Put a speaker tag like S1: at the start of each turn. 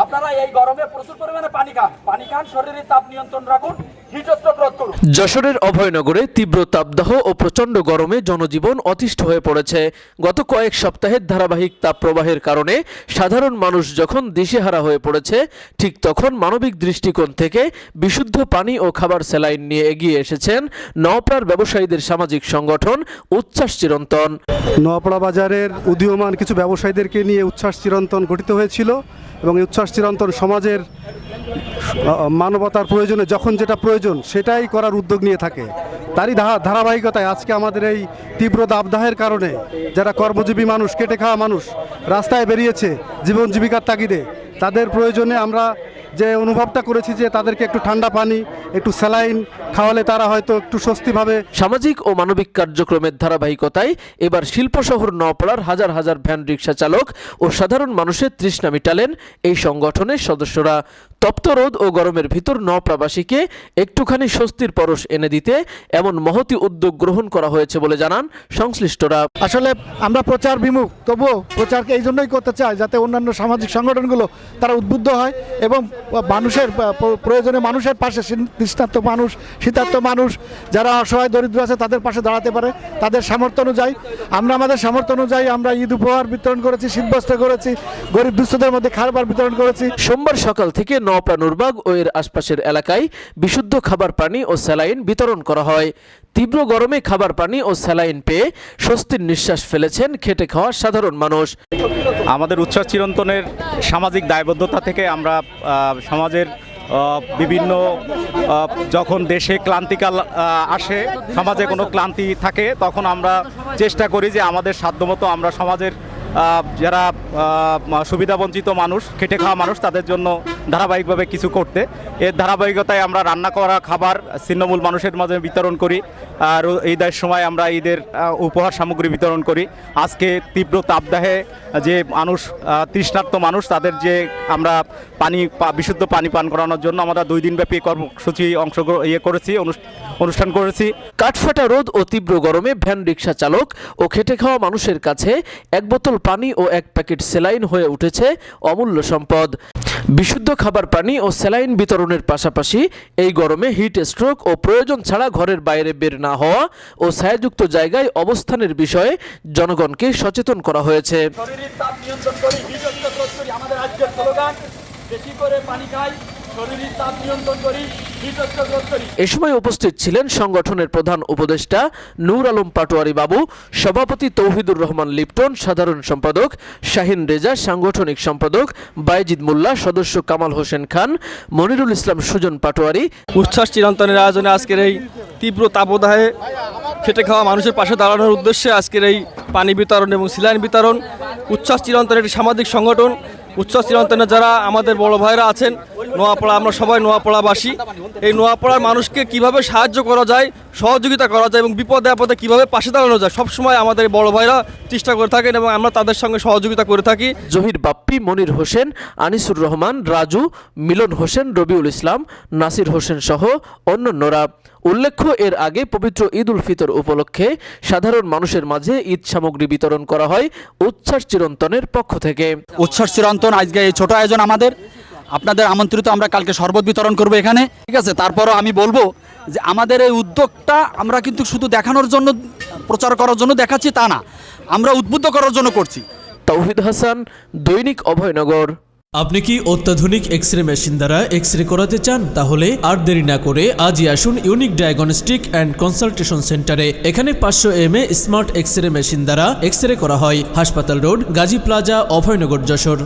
S1: আপনারা এই গরমে প্রচুর পরিমাণে পানি খান, শরীরের তাপ নিয়ন্ত্রণ রাখুন, হিটস্ট্রোক রোধ করুন।
S2: যশোরের অভয়নগরে তীব্র তাপদাহ ও প্রচণ্ড গরমে জনজীবন অতিষ্ঠ হয়ে পড়েছে। গত কয়েক সপ্তাহের ধারাবাহিক তাপপ্রবাহের কারণে সাধারণ মানুষ যখন দিশেহারা হয়ে পড়েছে, ঠিক তখন মানবিক দৃষ্টিকোণ থেকে বিশুদ্ধ পানি ও খাবার স্যালাইন নিয়ে এগিয়ে এসেছেন নওপাড়ার ব্যবসায়ীদের সামাজিক সংগঠন উচ্ছ্বাস চিরন্তন।
S3: নওপাড়া বাজারের উদীয়মান কিছু ব্যবসায়ীদেরকে নিয়ে উচ্ছ্বাস চিরন্তন গঠিত হয়েছিল এবং এই উচ্ছ্বাস চিরন্তন সমাজের মানবতার প্রয়োজনে যখন যেটা প্রয়োজন সেটাই করার উদ্যোগ নিয়ে থাকে। তারই ধারাবাহিকতায় আজকে আমাদের এই তীব্র দাবদাহের কারণে যারা কর্মজীবী মানুষ, খেটে খাওয়া মানুষ রাস্তায় বেরিয়েছে জীবন জীবিকার তাগিদে, তাদের প্রয়োজনে আমরা যে অনুভবটা করেছি যে তাদেরকে একটু ঠান্ডা পানি, একটু স্যালাইন খাওয়ালে তারা হয়তো একটু স্বস্তি পাবে।
S2: সামাজিক ও মানবিক কার্যক্রমের ধারাবাহিকতায় এবার শিল্প শহর নওপাড়ার হাজার হাজার ভ্যান রিক্সা চালক ও সাধারণ মানুষের তৃষ্ণা মিটালেন এই সংগঠনের সদস্যরা। তপ্ত রোদ ও গরমের ভিতর নওপাড়াবাসীকে একটুখানি স্বস্তির পরশ এনে দিতে এমন মহতি উদ্যোগ গ্রহণ করা হয়েছে বলে জানান সংশ্লিষ্টরা।
S4: আসলে আমরা প্রচার বিমুখ, তবুও প্রচারকে এই জন্যই করতে চাই যাতে অন্যান্য সামাজিক সংগঠনগুলো তারা উদ্বুদ্ধ হয় এবং মানুষের প্রয়োজনে মানুষের পাশে, তৃষ্ণার্ত মানুষ, শীতার্ত মানুষ যারা অসহায় দরিদ্র আছে তাদের পাশে দাঁড়াতে পারে। তাদের সামর্থ্য অনুযায়ী আমরা আমাদের সামর্থ্য অনুযায়ী আমরা ঈদ উপহার বিতরণ করেছি, শীতবস্ত্র করেছি, গরিব দুস্থদের মধ্যে খাবার বিতরণ করেছি।
S2: সোমবার সকাল থেকে নওপাড়া নুরবাগ ও এর আশপাশের এলাকায় বিশুদ্ধ খাবার পানি ও স্যালাইন বিতরণ করা হয়। তীব্র গরমে খাবার পানি ও স্যালাইন পেয়ে স্বস্তির নিঃশ্বাস ফেলেছেন খেটে খাওয়া সাধারণ মানুষ।
S5: আমাদের উচ্ছ্বাস চিরন্তনের সামাজিক দায়বদ্ধতা থেকে আমরা সমাজের বিভিন্ন যখন দেশে ক্লান্তিকাল আসে, সমাজে কোনো ক্লান্তি থাকে, তখন আমরা চেষ্টা করি যে আমাদের সাধ্যমতো আমরা সমাজের যারা সুবিধাবঞ্চিত মানুষ, খেটে খাওয়া মানুষ, তাদের জন্য ধারাবাহিকভাবে কিছু করতে। এর ধারাবাহিকতায় আমরা রান্না করা খাবার ছিন্নমূল মানুষের মাঝে বিতরণ করি। আর ঈদের সময় আমরা ঈদের উপহার সামগ্রী বিতরণ করি। আজকে তীব্র তাপদাহে যে মানুষ, তৃষ্ণার্ত মানুষ, তাদের যে আমরা বিশুদ্ধ পানি পান করানোর জন্য আমরা 2 দিনব্যাপী কর্মসূচি অনুষ্ঠান করেছি।
S2: কাঠফাটা রোদ ও তীব্র গরমে ভ্যান রিক্সা চালক ও খেটে খাওয়া মানুষের কাছে 1 বোতল পানি ও 1 প্যাকেট স্যালাইন হয়ে উঠেছে অমূল্য সম্পদ। বিশুদ্ধ খাবার পানি ও স্যালাইন বিতরণের পাশাপাশি এই গরমে হিট স্ট্রোক ও প্রয়োজন ছাড়া ঘরের বাইরে বের না হওয়া ও ছায়াযুক্ত জায়গায় অবস্থানের বিষয়ে জনগণকে সচেতন করা হয়েছে।
S1: শরীরের তাপ নিয়ন্ত্রণ করি, হিটস্ট্রোক রোধ করি, আমাদের আজকের স্লোগান। বেশি করে পানি খাই, শরীরের তাপ নিয়ন্ত্রণ করি, হিটস্ট্রোক রোধ করি।
S2: এ সময় উপস্থিত ছিলেন সংগঠনের প্রধান উপদেষ্টা নূর আলম পাটোয়ারি বাবু, সভাপতি তৌহিদুর রহমান লিপ্টন, সাধারণ সম্পাদক শাহিন রেজা, সাংগঠনিক সম্পাদক বায়েজিদ মোল্লা, সদস্য কামাল হোসেন খান, মনিরুল ইসলাম সুজন পাটোয়ারি।
S6: উচ্ছ্বাস চিরন্তনের আয়োজনে আজকের এই তীব্র তাপদাহে খেটে খাওয়া মানুষের পাশে দাঁড়ানোর উদ্দেশ্যে আজকের এই পানি বিতরণ এবং স্যালাইন বিতরণ। উচ্ছ্বাস চিরন্তনের একটি সামাজিক সংগঠন। উচ্ছ্বাস চিরন্তনে যারা আমাদের বড় ভাইরা আছেন নোয়াপাড়া, আমরা সবাই নোয়াপাড়াবাসী। এই নোয়াপাড়ার মানুষকে কিভাবে সাহায্য করা যায়, সহযোগিতা করা যায় এবং বিপদে আপদে কীভাবে পাশে দাঁড়ানো যায়, সবসময় আমাদের বড় ভাইরা চেষ্টা করে থাকেন এবং আমরা তাদের সঙ্গে সহযোগিতা করে থাকি।
S2: জহির বাপ্পি, মনির হোসেন, আনিসুর রহমান, রাজু, মিলন হোসেন, রবিউল ইসলাম, নাসির হোসেন সহ অন্যান্যরা। উল্লেখ্য, এর আগে পবিত্র ঈদ উল ফিতর উপলক্ষে সাধারণ মানুষের মাঝে ঈদ সামগ্রী বিতরণ করা হয় উচ্ছ্বাস চিরন্তনের পক্ষ থেকে।
S7: উচ্ছ্বাস চিরন্তন আজকে এই ছোট আয়োজন আমাদের, আপনাদের আমন্ত্রিত। আমরা কালকে শরবত বিতরণ করবো এখানে, ঠিক আছে। তারপরও আমি বলবো যে আমাদের এই উদ্যোগটা আমরা কিন্তু শুধু দেখানোর জন্য, প্রচার করার জন্য দেখাচ্ছি তা না, আমরা উদ্বুদ্ধ করার জন্য করছি।
S2: তাওহিদ হাসান, দৈনিক অভয়নগর।
S8: আপনি কি অত্যাধুনিক এক্স-রে মেশিন দ্বারা এক্স-রে করাতে চান? তাহলে আর দেরি না করে আজই আসুন ইউনিক ডায়াগনস্টিক অ্যান্ড কনসালটেশন সেন্টারে। এখানে 500 mA স্মার্ট এক্স-রে মেশিন দ্বারা এক্স-রে করা হয়। হাসপাতাল রোড, গাজী প্লাজা, অভয়নগর, যশোর।